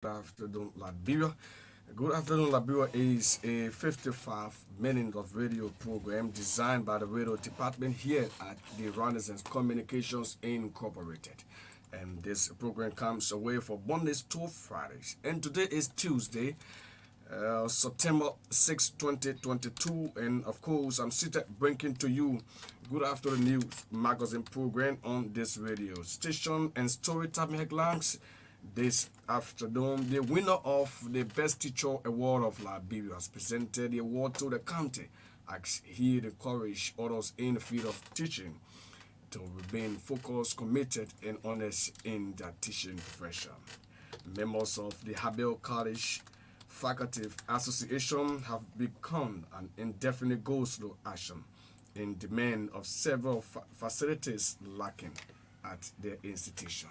Good afternoon, Liberia. Good afternoon, Liberia is a 55 minute of radio program designed by the radio department here at the Renaissance Communications Incorporated. And this program comes away for Mondays to Fridays. And today is Tuesday, September 6, 2022. And of course, I'm seated bringing to you Good Afternoon News magazine program on this radio station and storytime headlines. This afternoon, the winner of the Best Teacher Award of Liberia has presented the award to the county as he encouraged others in the field of teaching to remain focused, committed, and honest in their teaching profession. Members of the Habel College Faculty Association have become an indefinite go-slow action in demand of several facilities lacking at their institution.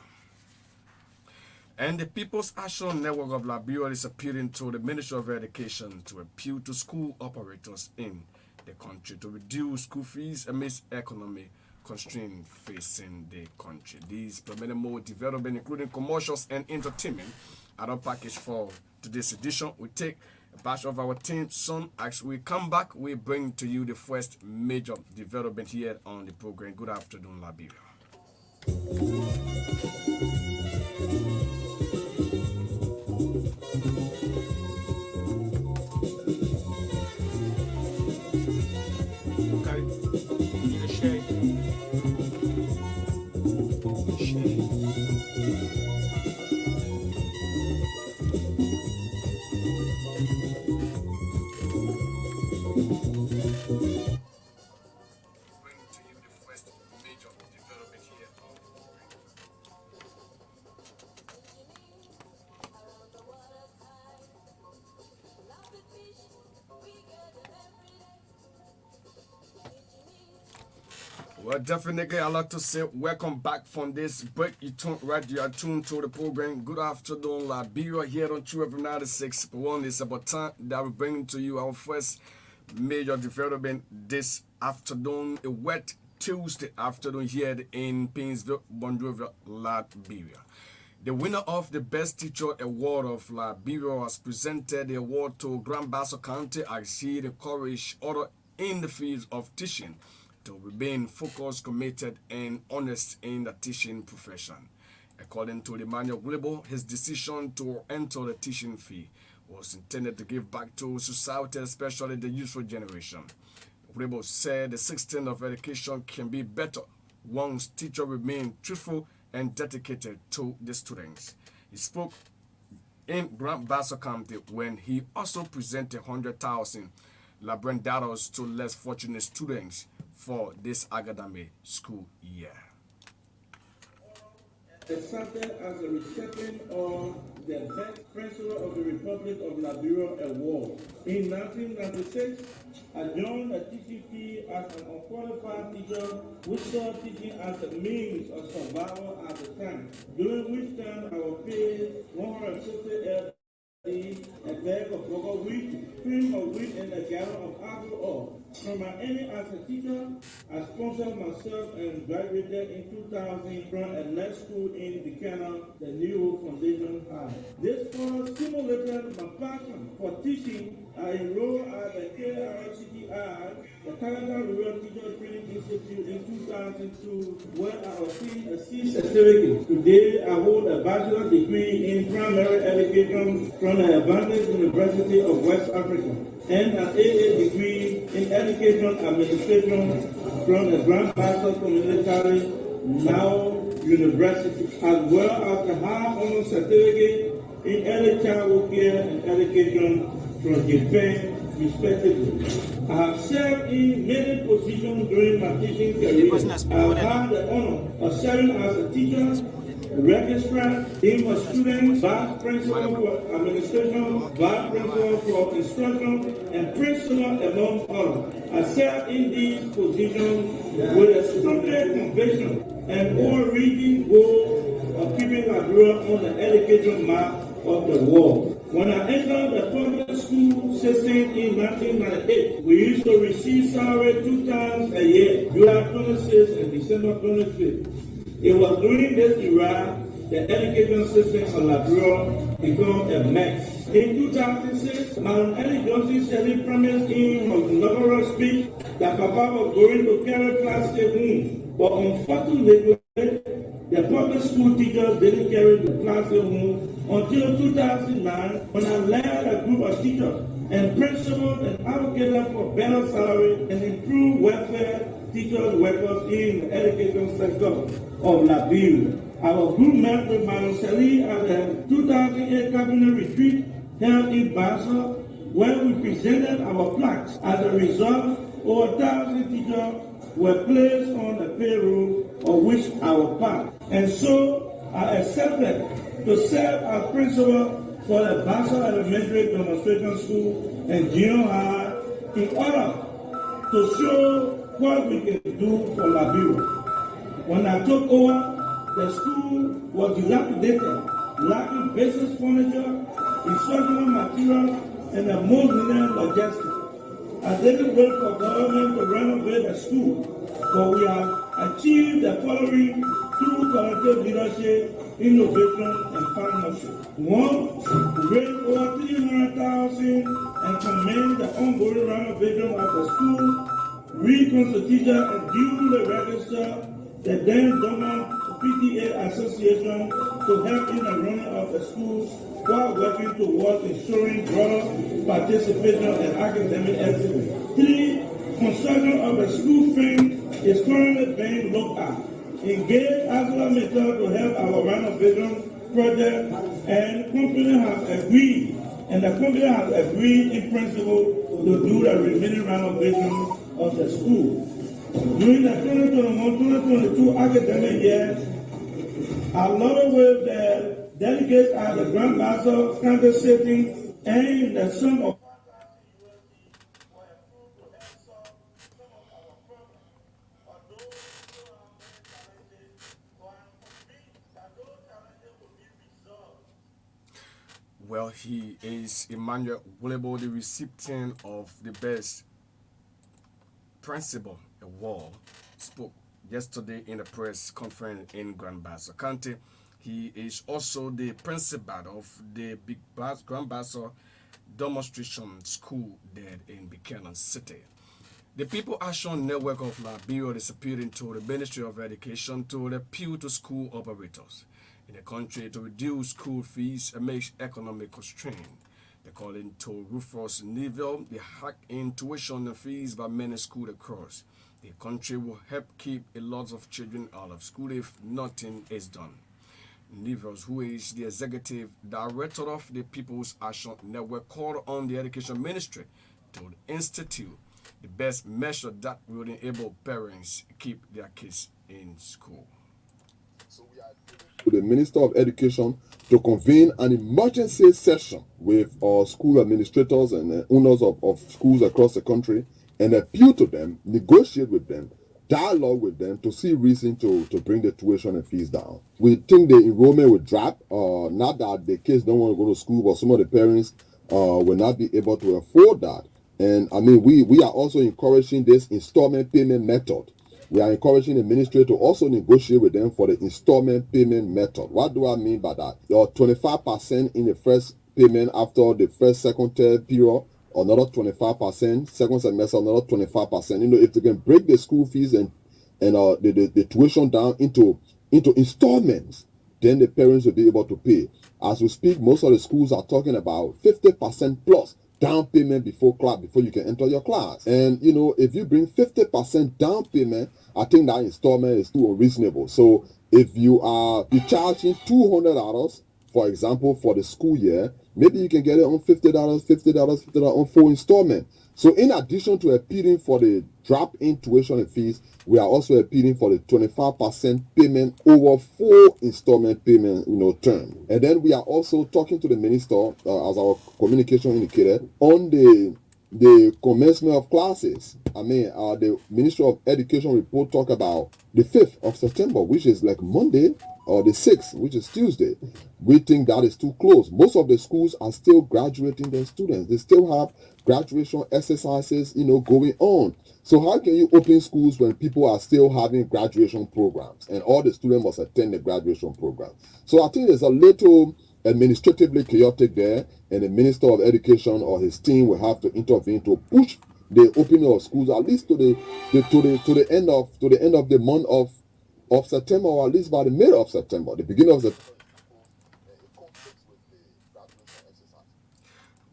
And the People's Action Network of Liberia is appealing to the Ministry of Education to appeal to school operators in the country to reduce school fees amidst economic constraints facing the country. These permanent mode development, including commercials and entertainment, are on package for today's edition. We take a batch of our team soon. As we come back, we bring to you the first major development here on the program. Good afternoon, Liberia. Well, definitely, I'd like to say welcome back from this break. You are tuned to the program. Good afternoon, Liberia, here on True FM 96.1. It's about time that we bring to you our first major development this afternoon, a wet Tuesday afternoon here in Painesville, Monrovia, Liberia. The winner of the Best Teacher Award of Liberia has presented the award to Grand Bassa County as he encouraged others in the field of teaching to remain focused, committed, and honest in the teaching profession. According to Emmanuel Glebo, his decision to enter the teaching field was intended to give back to society, especially the youthful generation. Glebo said the system of education can be better once teachers remain truthful and dedicated to the students. He spoke in Grand Bassa County when he also presented 100,000 Liberian dollars to less fortunate students for this academic school year. Accepted as a recipient of the Best Principal of the Republic of Liberia Award. In 1996, I joined the TCP as an unqualified teacher, which saw teaching as a means of survival at the time, during which time I was paid 150 a bag of bulgur wheat, cream of wheat, and a gallon of alcohol. From my earnings as a teacher, I sponsored myself and graduated in 2000 from a night school in Buchanan, the New Hope Foundation High. This course stimulated my passion for teaching. I enrolled at the KRCTI, the Canada Rural Teacher Training Institute in 2002, where I obtained a C certificate. Today, I hold a bachelor's degree in primary education from the Advanced University of West Africa and an AA degree in education administration from the Grand Bassa Community Now University, as well as a high honor certificate in early childhood care and education from Japan, respectively. I have served in many positions during my teaching career. I have had the honor of serving as a teacher, registrar, dean of students, vice principal for administration, vice principal for instruction, and principal among others. I served in these positions with a strong conviction and overreaching goal of keeping Liberia on the education map of the world. When I entered the public school system in 1998, we used to receive salary 2 times a year, July 26 and December 25. It was during this era the education system in Liberia become a mess. In 2006, Madam Ellie Johnson said he promised in her inaugural speech that Papa was going to carry class home. But unfortunately, the public school teachers didn't carry the class home until 2009 when I led a group of teachers and principals and advocated for better salary and improved welfare teachers workers in the education sector of Liberia. Our group met with Madam Sally at the 2008 cabinet retreat held in Basel, where we presented our plaques. As a result, over 1,000 teachers were placed on the payroll of which I was part. And so I accepted to serve as principal for the Basel Elementary Demonstration School and Junior High in order to show what we can do for Liberia. When I took over, the school was dilapidated, lacking basic furniture, instructional materials, and the most needed logistics. I didn't wait for government to renovate the school, but we have achieved the following through collective leadership, innovation, and partnership. One, raised over 300,000 and commend the ongoing renovation of the school, reconstituted and duly registered the then dormant PTA Association to help in the running of the schools while working towards ensuring broader participation in academic excellence. Three, construction of the school frame is currently being looked at. Engage Angela Mitchell to help our renovation project, and the company has agreed in principle to do the remaining renovation of the school. During the 2021-2022 academic year, a lot of the delegates at the Grand Basel campus setting and the sum of Well, he is Emmanuel Glebo, the recipient of the Best Principal Award, spoke yesterday in a press conference in Grand Bassa County. He is also the principal of the Grand Bassa Demonstration School there in Buchanan City. The People Action Network of Liberia is appealing to the Ministry of Education to appeal to school operators in the country to reduce school fees amidst economic constraint. According to Rufus Neville, the hike in tuition and fees by many schools across the country will help keep a lot of children out of school if nothing is done. Neville, who is the executive director of the People's Action Network, called on the Education Ministry to institute the best measure that will enable parents keep their kids in school. To the Minister of Education to convene an emergency session with school administrators and owners of schools across the country and appeal to them, negotiate with them, dialogue with them to see reason to bring the tuition and fees down. We think the enrollment will drop, not that the kids don't want to go to school, but some of the parents will not be able to afford that. And I mean, we are also encouraging this installment payment method. We are encouraging the ministry to also negotiate with them for the installment payment method. What do I mean by that? Your 25% in the first payment after the first, second, third period, another 25%, second semester, another 25%. You know, if they can break the school fees and the tuition down into installments, then the parents will be able to pay. As we speak, most of the schools are talking about 50% plus down payment before you can enter your class. And you know, if you bring 50% down payment, I think that installment is too unreasonable. So if you charging $200, for example, for the school year, maybe you can get it on $50 on 4 installment. So in addition to appealing for the drop in tuition and fees, we are also appealing for the 25% payment over 4 installment payment, term. And then we are also talking to the minister, as our communication indicated, on the the commencement of classes. The Ministry of Education report talk about the 5th of September, which is like Monday, or the 6th, which is Tuesday. We think that is too close. Most of the schools are still graduating their students. They still have graduation exercises, going on. So how can you open schools when people are still having graduation programs and all the students must attend the graduation program? So I think there's a little administratively chaotic there, and the Minister of Education or his team will have to intervene to push the opening of schools at least to the end of the month of September, or at least by the middle of September, the beginning of September.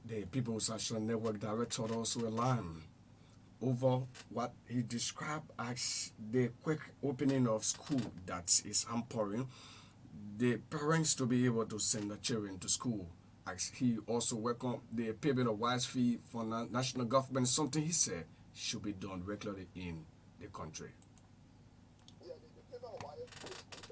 The People's Action Network Director also alarmed over what he described as the quick opening of school that is hampering the parents to be able to send their children to school. As he also welcomed the payment of wise fee for national government, something he said should be done regularly in the country. Yeah, the payment of wise fee is good.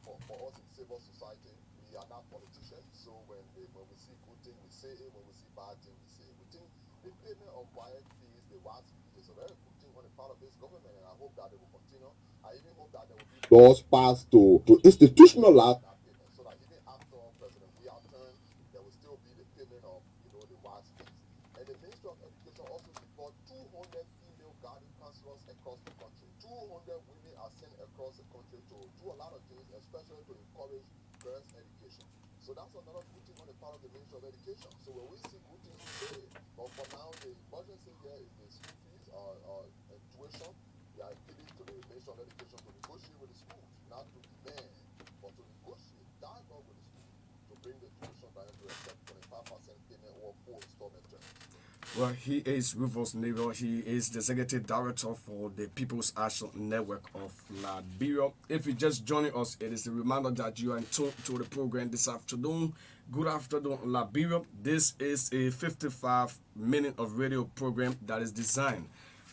For us in civil society, we are not politicians, so when we see good things, we say it. When we see bad things, we say it. We think the payment of wise fees, the wise fee, is a very good thing on the part of this government, and I hope that it will continue. I even hope that there will be laws passed to institutionalize that payment, so that even after President Weah's turn, there will still be the payment of the wise fees. And the Ministry of Education also support 200 female guidance counselors across the country. 200 women are sent across the country to do a lot of things, especially to encourage girls' education. So that's another good thing on the part of the Ministry of Education. So when we see good things, we say it. But for now, the emergency here is the school fees or tuition. We are appealing to the Ministry of Education to negotiate with the schools, not to demand, but to negotiate, dialogue with the schools to bring the tuition down to accept 25% payment or 4 installment terms. Well, he is Rufus Nero. He is the executive director for the People's Action Network of Liberia. If you're just joining us, it is a reminder that you are in tune to the program this afternoon. Good afternoon, Liberia. This is a 55-minute of radio program that is designed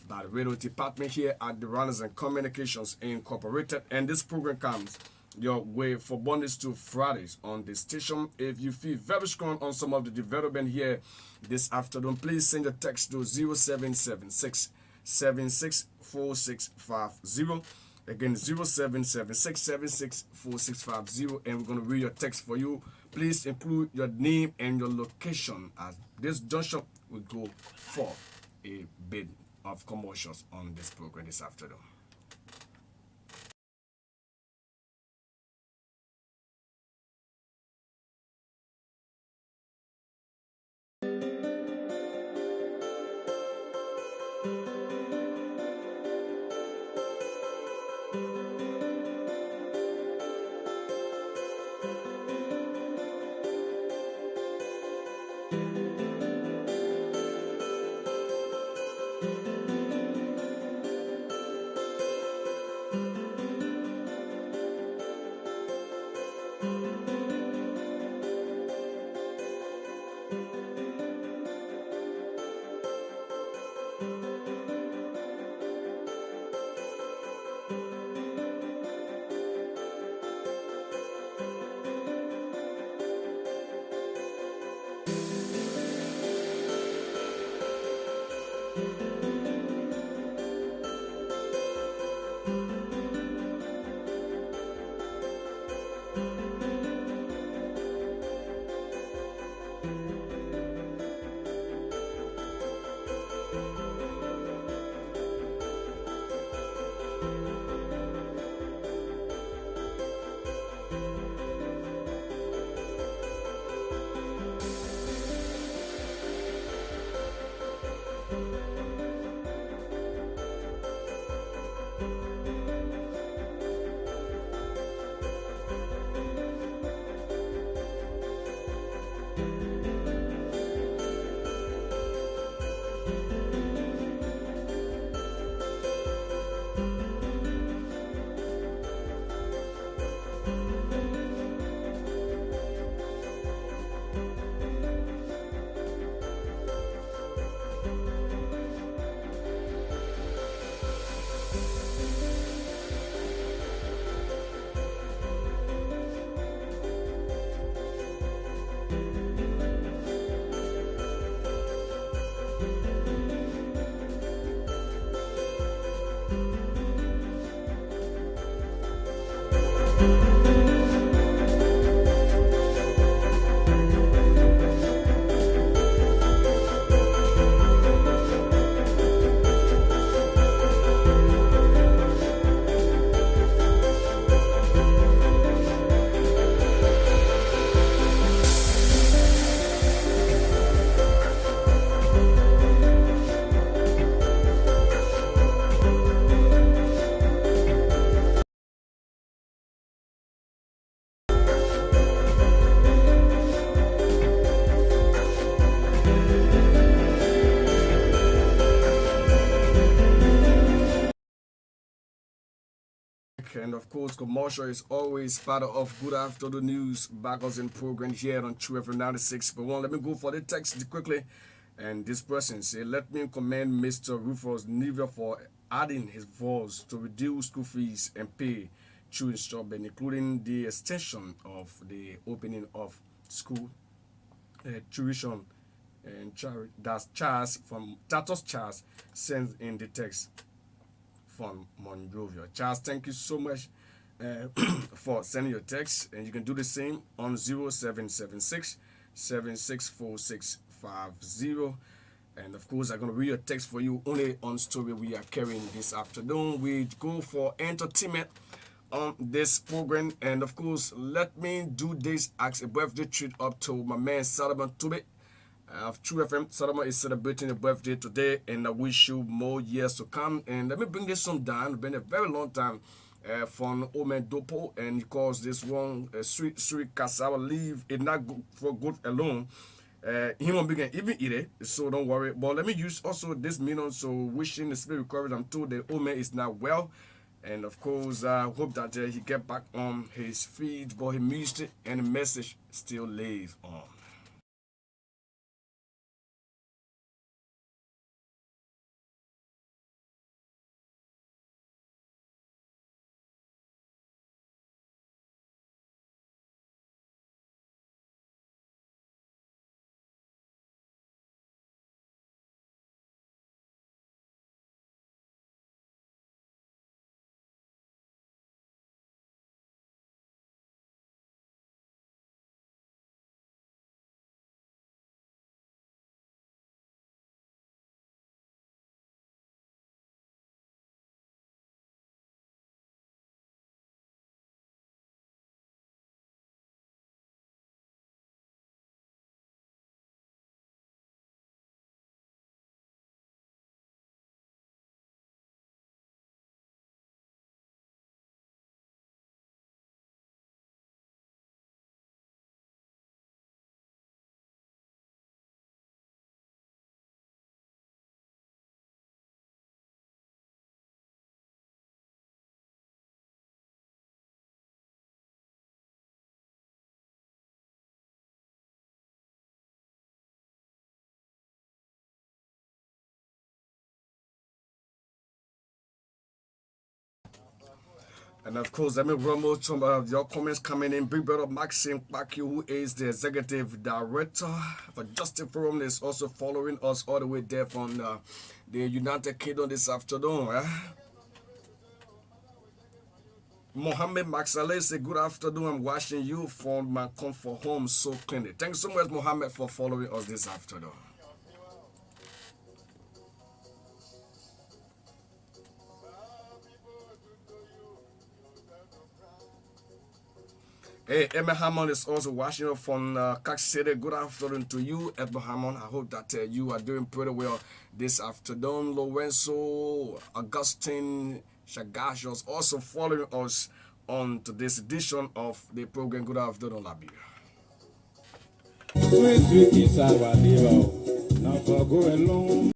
by the radio department here at the Runners and Communications Incorporated. And this program comes your way for Mondays to Fridays on the station. If you feel very strong on some of the development here this afternoon, please send a text to 0776 764650. Again, 0776 764650, and we're going to read your text for you. Please include your name and your location, as this junction will go for a bit of commercials on this program this afternoon. back, and of course, commercial is always part of Good Afternoon News magazine program here on True FM 96. But one, let me go for the text quickly. And this person say, let me commend Mr. Rufus Niver for adding his voice to reduce school fees and pay through installment, including the extension of the opening of school tuition and charity. That's Charles from Tatos Charles sends in the text from Monrovia. Charles, thank you so much for sending your text, and you can do the same on 0776 764650. And of course, I'm going to read a text for you only on story we are carrying this afternoon. We go for entertainment on this program, and of course, let me do this as a birthday treat up to my man Solomon Tube of True FM. Solomon is celebrating a birthday today, and I wish you more years to come. And let me bring this song down. It's been a very long time from Omen Dopo, and he calls this one Sweet Sweet Cassava Leave. It's not good for good alone. He won't begin even eat it, so don't worry. But let me use also this minute, so wishing the spirit recovery. I'm told the Omen is not well. And of course, I hope that he get back on his feet, but he missed it, and the message still live on. And of course, let me promote some of your comments coming in. Big brother Maxim Paki, who is the executive director for Justice Forum, is also following us all the way there from the United Kingdom this afternoon. Mohammed Maxale say, good afternoon. I'm watching you from my comfort home so cleanly. Thanks so much, Mohammed, for following us this afternoon. Hey, Emma Hammond is also watching us from Cox City. Good afternoon to you, Emma Hammond. I hope that you are doing pretty well this afternoon. Lorenzo Augustine Shagash is also following us on to this edition of the program. Good afternoon, Liberia. Sweet, sweet is our neighbor. Now for go along.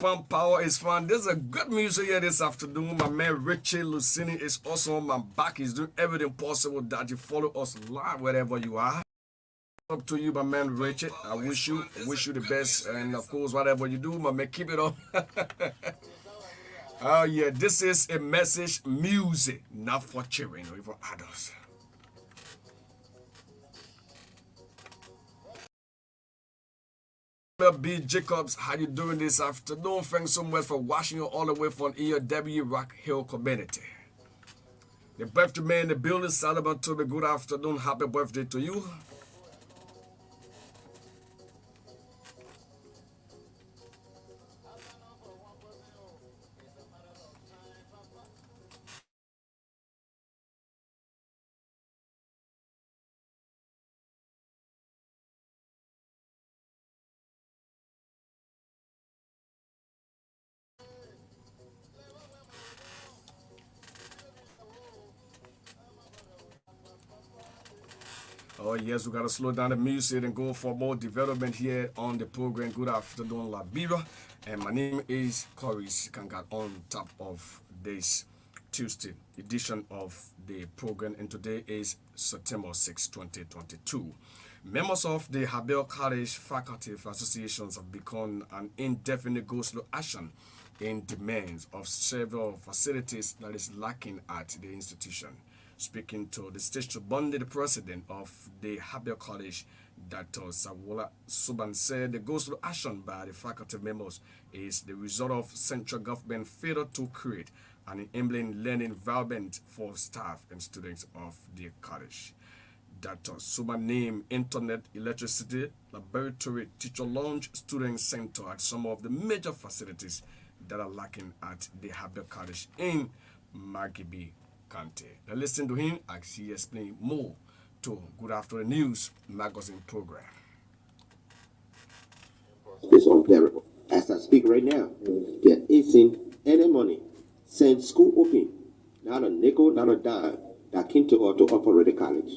Pump Power is fun. There's a good music here this afternoon. My man Richie Lucini is also on my back. He's doing everything possible that you follow us live wherever you are. Up to you, my man Richard. I wish you the best, and of course, whatever you do, my man, keep it up. Oh yeah, this is a message music, not for children or for adults. B. Jacobs, how you doing this afternoon? Thanks so much for watching you all the way from EW Rock Hill community. The birthday man in the building, Salomon Toby, good afternoon. Happy birthday to you. Oh yes, we gotta slow down the music and go for more development here on the program. Good afternoon, Liberia, and my name is Korries Karnga on top of this Tuesday edition of the program, and today is September 6, 2022. Members of the Habel College Faculty Associations have begun an indefinite go-slow action in demands of several facilities that is lacking at the institution. Speaking to the State Bondi, the president of the Habel College, Dr. Sawola Suban, said the go-slow action by the faculty members is the result of central government failure to create an enabling learning environment for staff and students of the college. Dr. Suban named Internet, Electricity, Laboratory, Teacher Lounge, Student Center at some of the major facilities that are lacking at the Habel College in Magibi County. Now listen to him as he explains more to Good Afternoon News magazine program. It's unbearable. As I speak right now, there isn't any money since school opening, not a nickel, not a dime, that came to or to operate the college.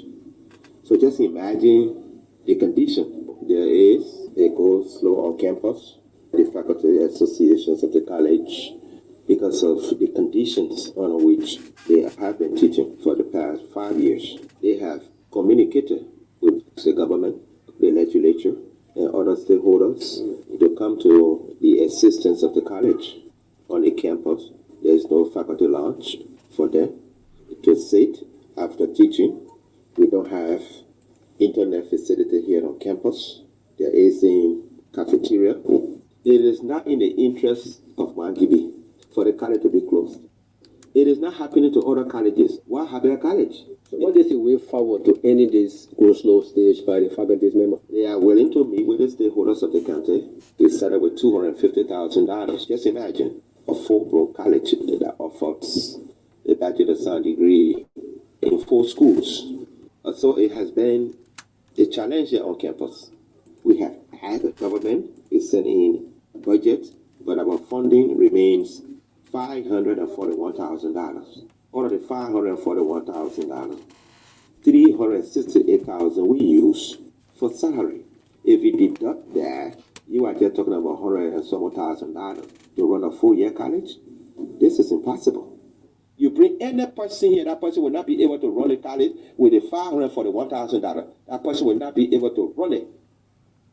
So just imagine the condition. There is a go-slow on campus, the faculty associations of the college, because of the conditions on which they have been teaching for the past 5 years. They have communicated with the government, the legislature, and other stakeholders to come to the assistance of the college on the campus. There is no faculty lounge for them to sit after teaching. We don't have internet facility here on campus. There is a cafeteria. It is not in the interest of Mangibi for the college to be closed. It is not happening to other colleges. Why Habel College? So what is the way forward to ending this go-slow stage by the faculty members? They are willing to meet with the stakeholders of the county. We started with $250,000. Just imagine a full-blown college that offers a bachelor's degree in 4 schools. So it has been a challenge here on campus. We have had the government is sending a budget, but our funding remains $541,000. Out of the $541,000, $368,000 we use for salary. If you deduct that, you are just talking about $100 and some thousand to run a full-year college. This is impossible. You bring any person here, that person will not be able to run a college with a $541,000. That person will not be able to run it.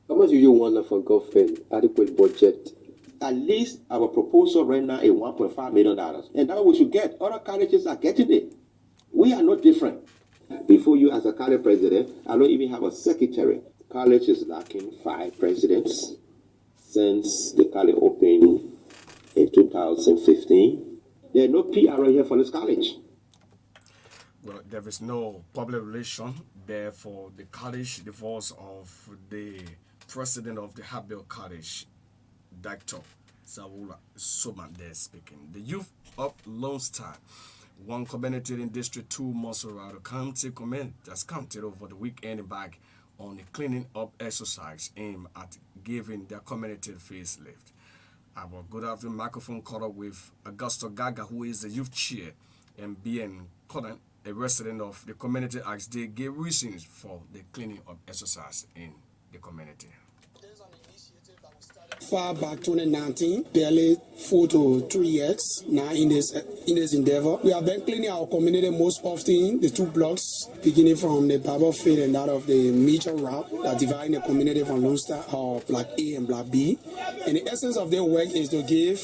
How much do you want for government adequate budget? At least our proposal right now is $1.5 million. And that's what we should get. Other colleges are getting it. We are not different. Before you, as a college president, I don't even have a secretary. College is lacking 5 presidents since the college opened in 2015. There are no PR here for this college. Well, there is no public relation there for the college. The voice of the president of the Habel College, Dr. Sawola Suban, there speaking. The youth of Lone Star, one community in District 2, Mosorado County, has counted over the weekend back on a cleaning up exercise aimed at giving their community a facelift. Our good afternoon microphone caught up with Augusto Gaga, who is the youth chair, and BN Conan, a resident of the community, as they gave reasons for the cleaning up exercise in the community. There's an initiative that we started far back 2019, barely 4 to 3 years now in this endeavor. We have been cleaning our community most often, the 2 blocks, beginning from the Bible Faith and that of the major route that dividing the community from Lone Star or Block A and Block B. And the essence of their work is to give,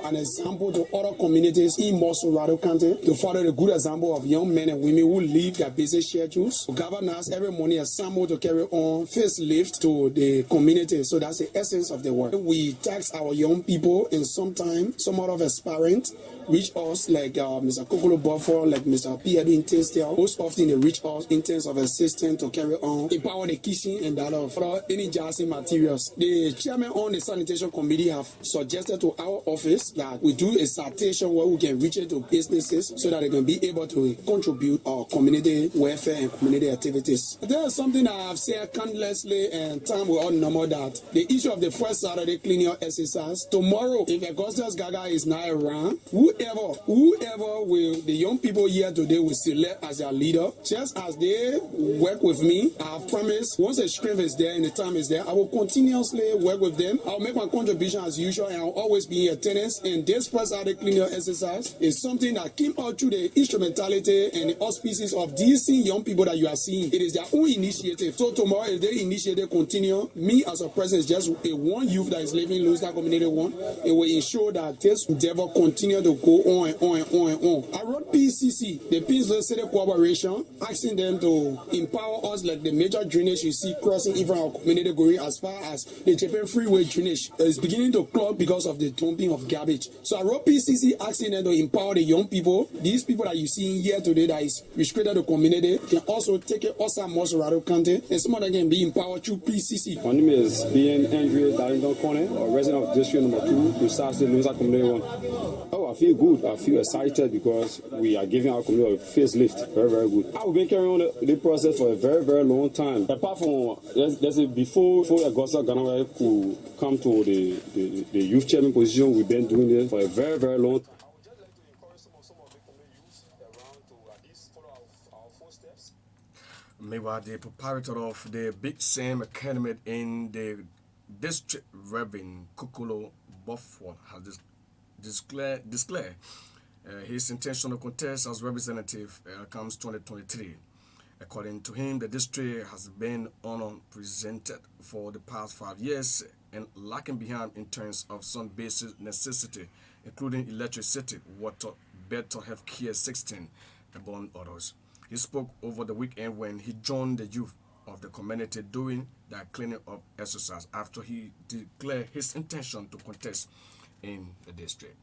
an example to other communities in Morsorado County to follow the good example of young men and women who leave their busy schedules to gather us every morning assemble to carry on facelift to the community. So that's the essence of the work. We tax our young people, and sometimes some out of us parents reach us like Mr. Kokolo Buffer, like Mr. P. Edwin Tisdale. Most often they reach us in terms of assistance to carry on, empower the kitchen and that of any jazzy materials. The chairman on the sanitation committee have suggested to our office that we do a citation where we can reach into businesses so that they can be able to contribute our community welfare and community activities. There is something that I've said countlessly, and time will all number that the issue of the first Saturday cleaning exercise. Tomorrow, if Augustus Gaga is not around, whoever will the young people here today will select as their leader, just as they work with me. I have promised once the strength is there and the time is there, I will continuously work with them. I'll make my contribution as usual, and I'll always be in attendance. And this first Saturday cleaning exercise is something that came out through the instrumentality and the auspices of these young people that you are seeing. It is their own initiative. So tomorrow, if they initiative continue, me as a president is just a one youth that is living in Lone Star Community 1. It will ensure that this endeavor continue to go on and on and on and on. I wrote PCC, the Painesville City Corporation, asking them to empower us like the major drainage you see crossing in front of our community going as far as the Japan Freeway drainage is beginning to clog because of the dumping of garbage. So I wrote PCC asking them to empower the young people. These people that you see here today that is restricted to community can also take it outside Morsorado County, and some of them can be empowered through PCC. My name is B.N. Andrew Darlington Corner, a resident of District Number 2, Lusasa, Lone Star Community 1. Oh, I feel good. I feel excited because we are giving our community a facelift. Very, very good. I've been carrying on the process for a very, very long time. Apart from, let's say, before Augusta Ghana could come to the youth chairman position, we've been doing this for a very, very long time. I would just like to encourage some of the community youths around to at least follow our footsteps. Meanwhile, the proprietor of the Big Sam Academy in the district, Reverend Kokolo Bufford, has declared his intention to contest as representative comes 2023. According to him, the district has been unrepresented for the past 5 years and lacking behind in terms of some basic necessity, including electricity, water, better health care, 16, among others. He spoke over the weekend when he joined the youth of the community doing the cleaning up exercise after he declared his intention to contest in the district.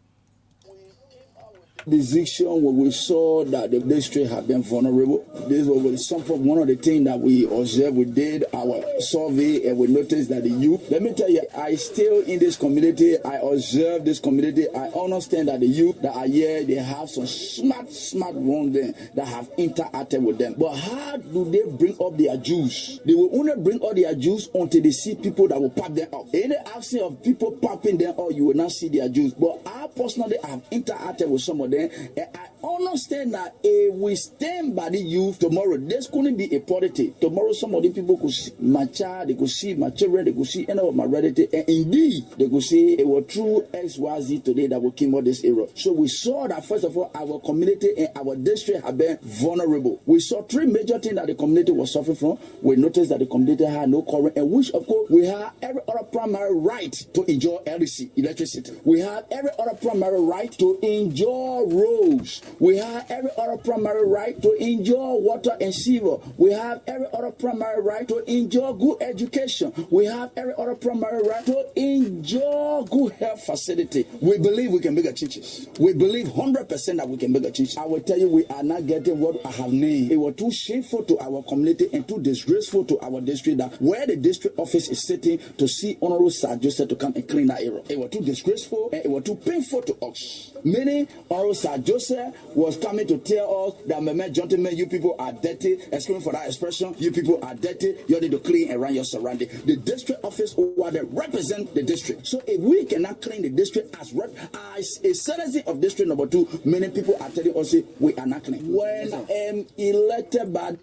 Decision when we saw that the district had been vulnerable. This was one of the things that we observed. We did our survey and we noticed that the youth, let me tell you, I still in this community, I observe this community, I understand that the youth that are here, they have some smart ones there that have interacted with them. But how do they bring up their juice? They will only bring up their juice until they see people that will pop them up. In the absence of people popping them up, you will not see their juice. But I personally have interacted with some of them. And I understand that if we stand by the youth tomorrow, there's going to be a politics. Tomorrow, some of the people could see my child, they could see my children, they could see any of my relatives, and indeed, they could see it was true XYZ today that will came out this era. So we saw that, first of all, our community and our district have been vulnerable. We saw 3 major things that the community was suffering from. We noticed that the community had no current, and which, of course, we have every other primary right to enjoy electricity. We have every other primary right to enjoy roads. We have every other primary right to enjoy water and sewer. We have every other primary right to enjoy good education. We have every other primary right to enjoy good health facility. We believe we can make a changes. We believe 100% that we can make a change. I will tell you, we are not getting what I have named. It was too shameful to our community and too disgraceful to our district that where the district office is sitting to see Honorable Sir Joseph to come and clean that area. It was too disgraceful and it was too painful to us. Meaning, Honorable Sir Joseph was coming to tell us that, my gentlemen, you people are dirty. Excuse me for that expression. You people are dirty. You need to clean around your surrounding. The district office over there represent the district. So if we cannot clean the district as a citizen of district number 2, many people are telling us we are not clean. When I am elected by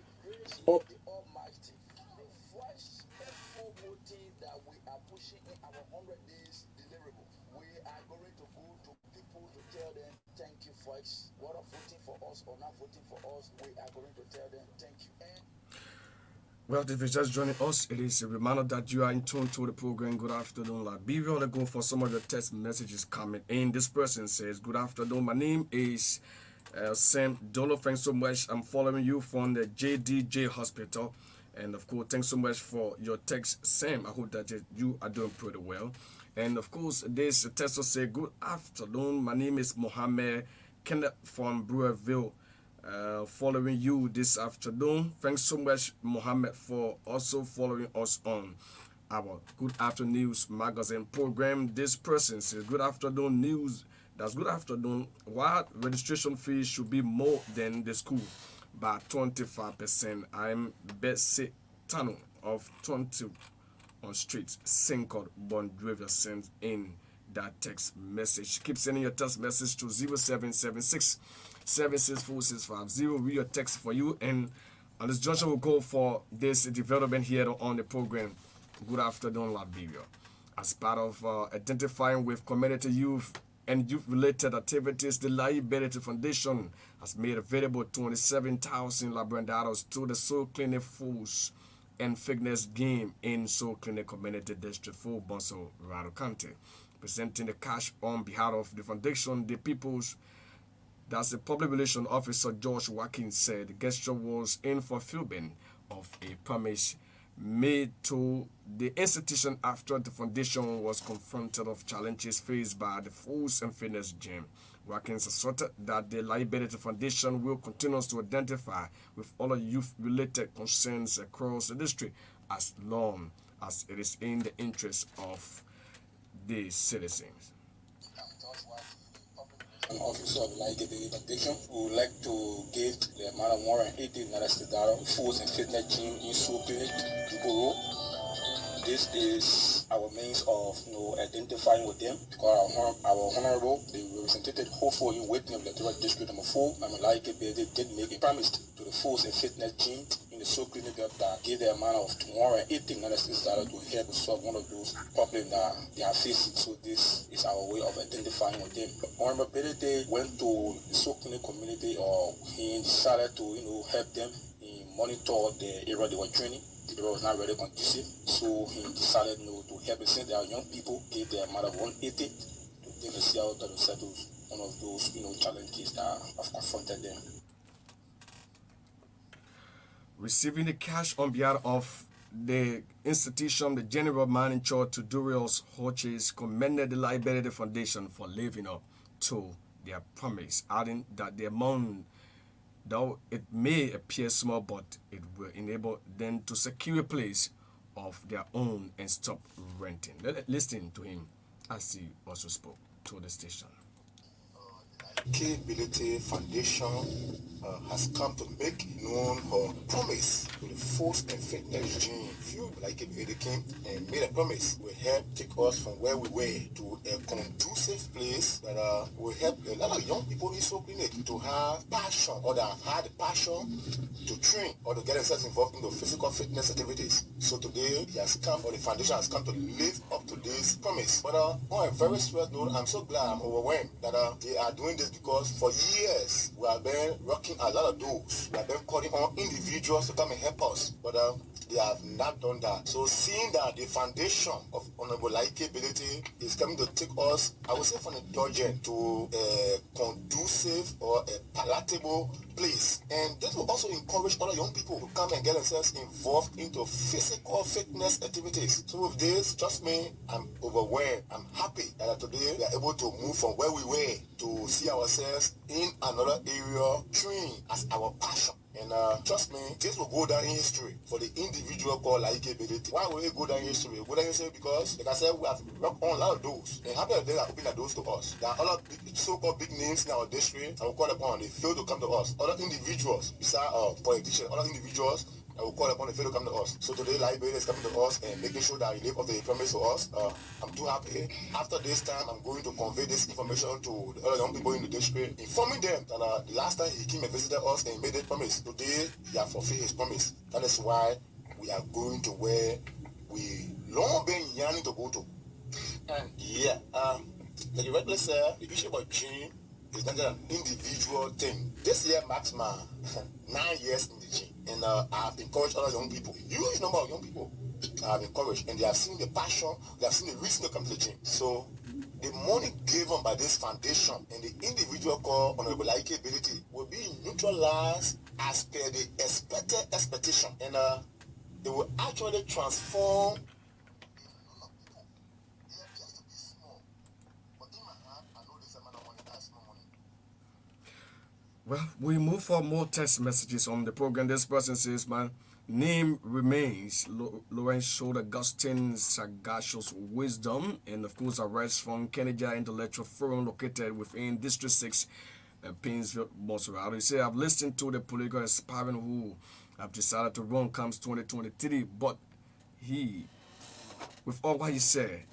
of us or not voting for us, we are going to tell them thank you. Well, if you're just joining us, it is a reminder that you are in tune to the program. Good afternoon, Liberia. Let's go for some of the text messages coming in. This person says, "Good afternoon. My name is Sam Dolo. Thanks so much. I'm following you from the JDJ Hospital. And of course, thanks so much for your text, Sam. I hope that you are doing pretty well. And of course, this text will say, good afternoon. My name is Mohammed Kenneth from Brewerville. Following you this afternoon. Thanks so much, Mohammed, for also following us on our Good Afternoon News magazine program. This person says, good afternoon news. That's good afternoon. What registration fees should be more than the school by 25%. I'm Bessie Tano of 20 on street, Sincod, Bondrevia sends in that text message. Keep sending your text message to 0776 7646550. Read your text for you, and on this junction we'll go for this development here on the program. Good afternoon, Liberia. As part of identifying with community youth and youth-related activities, the Liberia Foundation has made available 27,000 Liberian dollars to the Soul Clinic Foods and Fitness Game in Soul Clinic Community District 4, Bonso, Rado County. Presenting the cash on behalf of the foundation, the people's That's the public relations officer George Watkins said the gesture was in fulfillment of a promise made to the institution after the foundation was confronted of challenges faced by the Foods and Fitness Gym. Watkins asserted that the Liability Foundation will continue to identify with all youth-related concerns across the district as long as it is in the interest of the citizens. An officer of the Liberia Foundation who would like to give the amount of $180 Foods and Fitness Gym in Soul Clinic to Borough. This is our means of identifying with them because our honorable, the representative hopefully waiting of Electoral District number 4, and Liberia did make a promise to the Foods and Fitness Gym in the Soul Clinic that give the amount of $180 to help solve one of those problems that they are facing. So this is our way of identifying with them. Honorable Benedict went to the Soul Clinic community, or he decided to help them monitor the area they were training. The area was not really conducive, so he decided to help them. Since there are young people, give the amount of 180 to take the sea out to settle one of those challenges that have confronted them. Receiving the cash on behalf of the institution, the general manager Tudorius Hodges commended the Liberia Foundation for living up to their promise, adding that the amount, though it may appear small, but it will enable them to secure a place of their own and stop renting. Listen to him as he also spoke to the station. Capability Foundation has come to make known her promise to the Foods and Fitness Gym. Few like it came and made a promise will help take us from where we were to a conducive place that will help a lot of young people in Soul Clinic to have passion, or that have had the passion to train or to get themselves involved in the physical fitness activities. So today he has come, or the foundation has come to live up to this promise. But on a very serious note, I'm so glad, I'm overwhelmed that they are doing this, because for years we have been rocking a lot of doors. We have been calling on individuals to come and help us, but they have not done that. So seeing that the foundation of Honorable Likability is coming to take us, I would say, from a dungeon to a conducive or a palatable place. And this will also encourage other young people to come and get themselves involved into physical fitness activities. So with this, trust me, I'm overwhelmed. I'm happy that today we are able to move from where we were to see ourselves in another area, train as our passion. And trust me, this will go down in history for the individual called Likability. Why will it go down in history? It will go down in history because, like I said, we have rocked on a lot of doors. And happy that they are opening the doors to us. There are other so-called big names in our district that will call upon. They fail to come to us. Other individuals, besides politicians, other individuals that will call upon, they fail to come to us. So today, Liberia is coming to us and making sure that we live up to the promise to us. I'm too happy. After this time, I'm going to convey this information to the other young people in the district, informing them that the last time he came and visited us and made a promise, today he has fulfilled his promise. That is why we are going to where we long been yearning to go to. And yeah, like you rightly said, the issue about gym It's not just an individual thing. This year marks my 9 years in the gym. And I've encouraged other young people, huge number of young people I've encouraged, and they have seen the passion, they have seen the reason to come to the gym. So the money given by this foundation and the individual called honorable likability will be neutralized as per the expected expectation, and it will actually transform. Well, we move for more text messages on the program. This person says, my name remains Lawrence showed Augustine sagacious wisdom, and of course arrests from Kennedy Intellectual Forum located within District 6, Painesville, Montserrat. He said, I've listened to the political aspirant who have decided to run comes 2023, but he, with all what he said,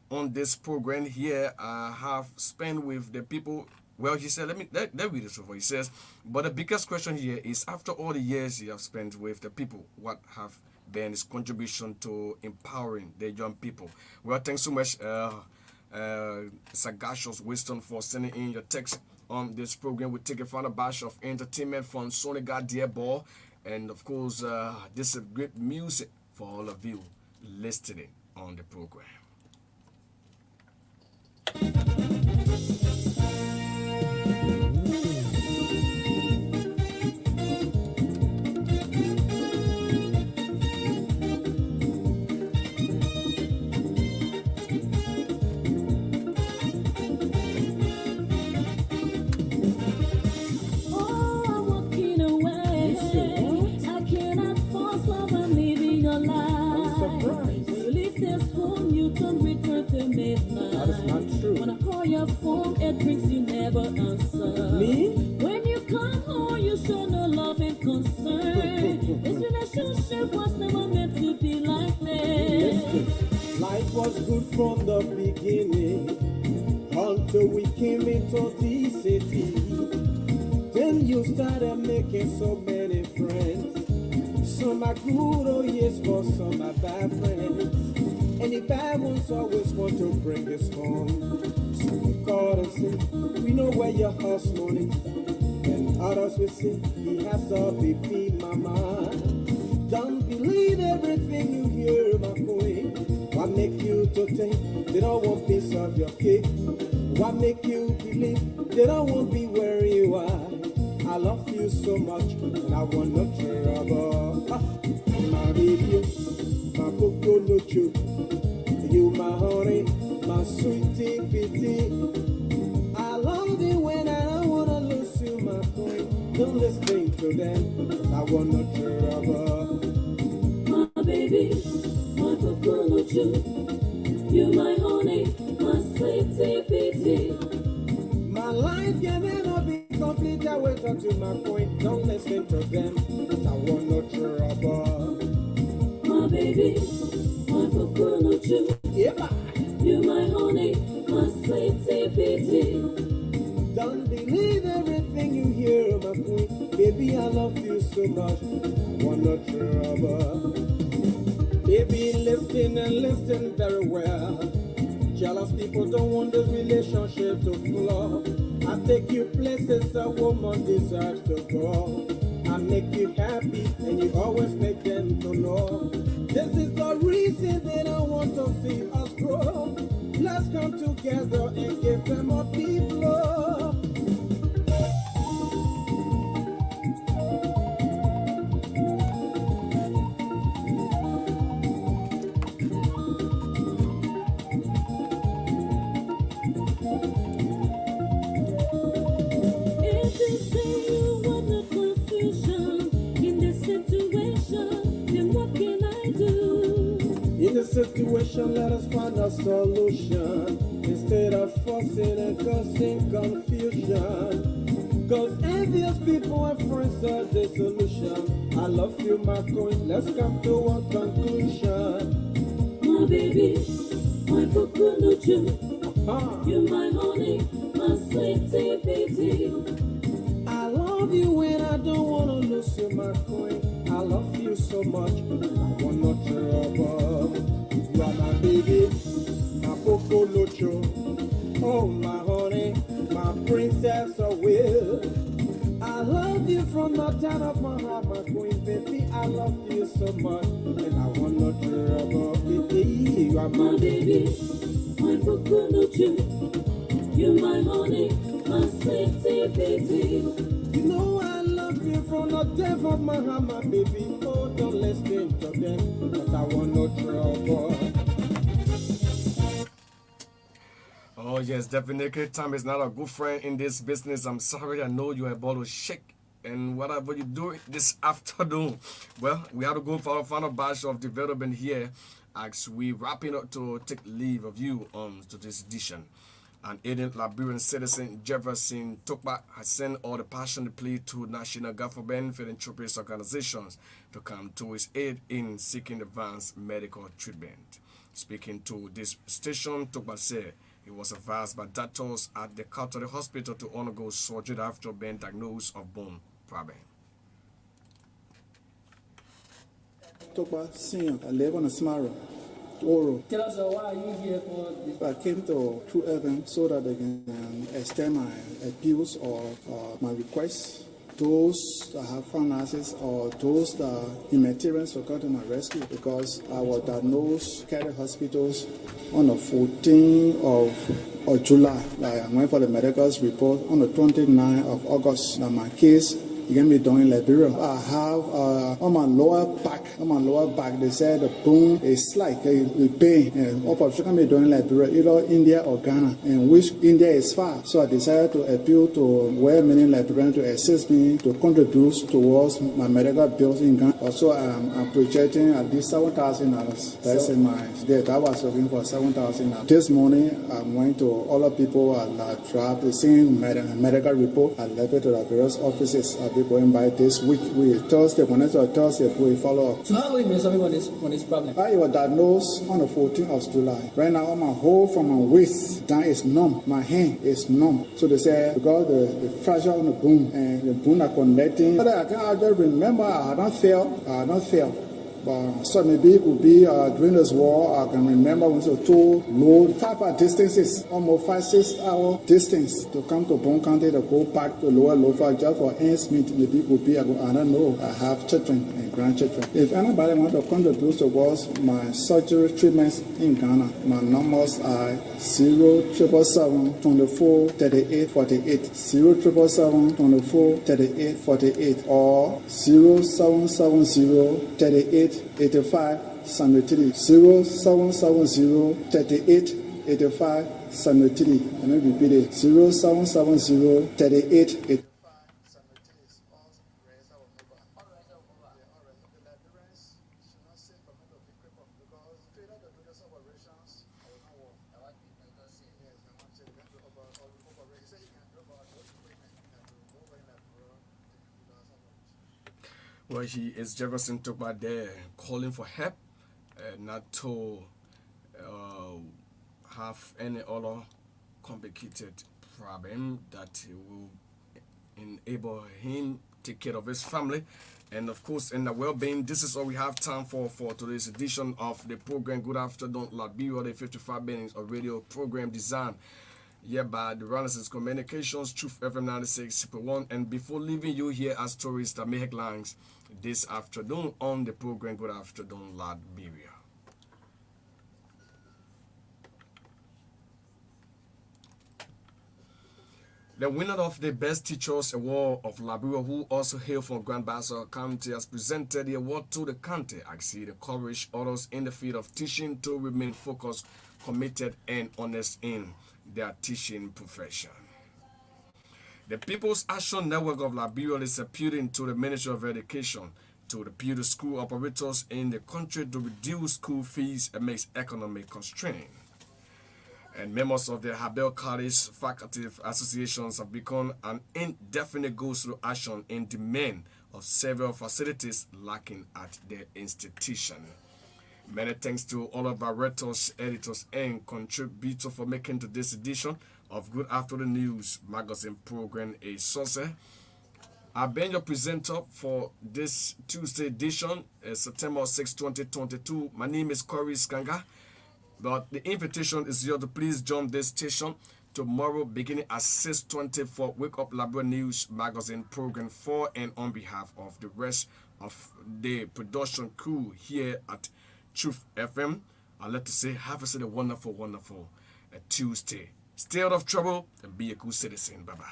on this program here, I have spent with the people. Well, he said, let read this over. He says, but the biggest question here is, after all the years you have spent with the people, what have been his contribution to empowering the young people? Well, thanks so much, Sagacious Wisdom, for sending in your text on this program. We take a final batch of entertainment from Sony God Dear Ball, and of course, this is great music for all of you listening on the program. Your phone, it rings, you never answer. Me? When you come home, you show no love and concern. This relationship was never meant to be like this. Listen, life was good from the beginning until we came into the city. Then you started making so many friends. Some are good, oh yes, but some are bad friends. And the bad ones always want to bring us home. So we call and say, we know where your house money. And others will say, he has a baby mama. Don't believe everything you hear, my queen. What make you to think they don't want piece of your cake? What make you believe they don't want be where you are? I love you so much, and I want no trouble. My baby, my cocoa no chew. You my honey, my sweetie pitty. I love you when I don't wanna lose you, my queen. Don't listen to them, 'cause I want no trouble. My baby, my coconut chew. You my honey, my sweetie pitty. My life can never be complete. I wait until my queen. Don't listen to them, 'cause I want no trouble. My baby, my coconut chew. Yeah. You my honey, my sweetie pitty. Don't believe everything you hear, my queen. Baby, I love you so much. I want no trouble. Baby, listen and listen very well. Jealous people don't want the relationship to flow. I take you places a woman deserves to go. I make you happy and you always make them to know. This is the reason they don't want to see us grow. Let's come together and give them a deep love. If you say you want the confusion in this situation, then what can I do? In this situation, let us find a solution instead of forcing and causing confusion. Cause envious people and friends are the solution. I love you, my queen. Let's come to a conclusion. My baby, my coconut chew. Uh-huh. You my honey, my sweetie pitty. I love you when I don't wanna lose you, my queen. I love you so much. I want no trouble. You are my baby, my coconut. Oh, my honey, my princess of will. I love you from the top of my heart, my queen, baby. I love you so much, and I want no trouble. You are my baby, my coconut. You my honey, my sweetie baby. You know I love you from the depth of my heart, my baby. Oh, don't listen to them, cause I want no trouble. Oh yes, definitely. Time is not a good friend in this business. I'm sorry. I know you're about to shake and whatever you do this afternoon. Well, we have to go for our final batch of development here as we wrapping up to take leave of you on to this edition. An Eden Liberian citizen Jefferson Tokba has sent all the passionate plea to national government philanthropist organizations to come to his aid in seeking advanced medical treatment. Speaking to this station, Tokba said he was advised by doctors at the Catholic Hospital to undergo surgery after being diagnosed of bone problem. Tokba Senior, I live on a Samara. Oro. Tell us why are you here for this? I came to True FM so that they can extend my appeals or my requests. Those that have finances or those that humanitarians to come to my rescue, because I was diagnosed at the hospitals on the 14th of July. I went for the medical report on the 29th of August. Now my case can be done in Liberia. I have on my lower back, they said the bone is like a pain, and operation can be done in Liberia, either India or Ghana, and which India is far. So I decided to appeal to well-meaning Liberians to assist me to contribute towards my medical bills in Ghana. Also, I'm projecting at least $7,000. That's in my debt. I was looking for $7,000. This morning, I went to all the people at drive the same medical report. I left it to the various offices. I'll be going by this week. Thursday, we follow up. So how long have you been suffering from this problem? I was diagnosed on the 14th of July. Right now, my whole from my waist down is numb. My hand is numb. So they say because the fracture on the bone and the bone are connecting. But I just remember I had not failed. But so maybe it could be during this war. I can remember when we told load 5 hour distances, almost 5-6 hour distance to come to Bon County to go back to Lower Lofa just for ends meet. Maybe it could be. I don't know. I have children and grandchildren. If anybody wants to contribute towards my surgery treatments in Ghana, my numbers are 0777 24 38 48, 0777 24 38 48, or 0770 38 85 73, 0770 38 85 73. And I repeat it, 0770 38 85 73. Well, he is Jefferson Tokba there calling for help, not to have any other complicated problem that will enable him take care of his family and of course in the well-being. This is all we have time for today's edition of the program Good Afternoon Liberia, the 55 minutes of radio program designed by the Renaissance Communications, Truth FM 96.1. And before leaving you here as stories that make headlines this afternoon on the program Good Afternoon Liberia. The winner of the Best Teachers Award of Liberia, who also hail from Grand Bassa County, has presented the award to the county. I see the courage others in the field of teaching to remain focused, committed, and honest in their teaching profession. The People's Action Network of Liberia is appealing to the Ministry of Education to appeal to school operators in the country to reduce school fees amidst economic constraints. And members of the Habel College Faculty Associations have begun an indefinite go-through action in demand of several facilities lacking at their institution. Many thanks to all of our writers, editors, and contributors for making to this edition of Good Afternoon News magazine program a success. I've been your presenter for this Tuesday edition, September 6, 2022. My name is Korries Karnga, but the invitation is here to please join this station tomorrow beginning at 6:20 for Wake Up Liberia News Magazine program 4, and on behalf of the rest of the production crew here at Truth FM, I'd like to say have a wonderful, wonderful Tuesday. Stay out of trouble and be a good citizen. Bye-bye.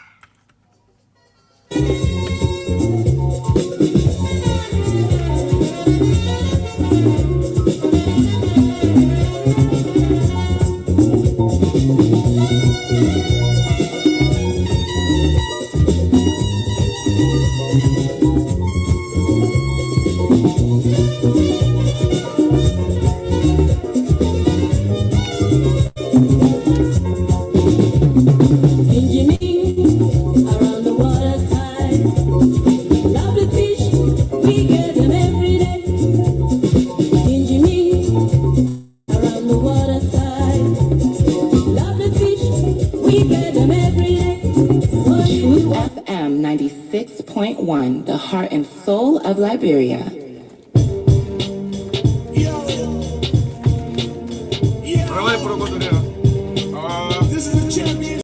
FM 96.1, the heart and soul of Liberia. Yo.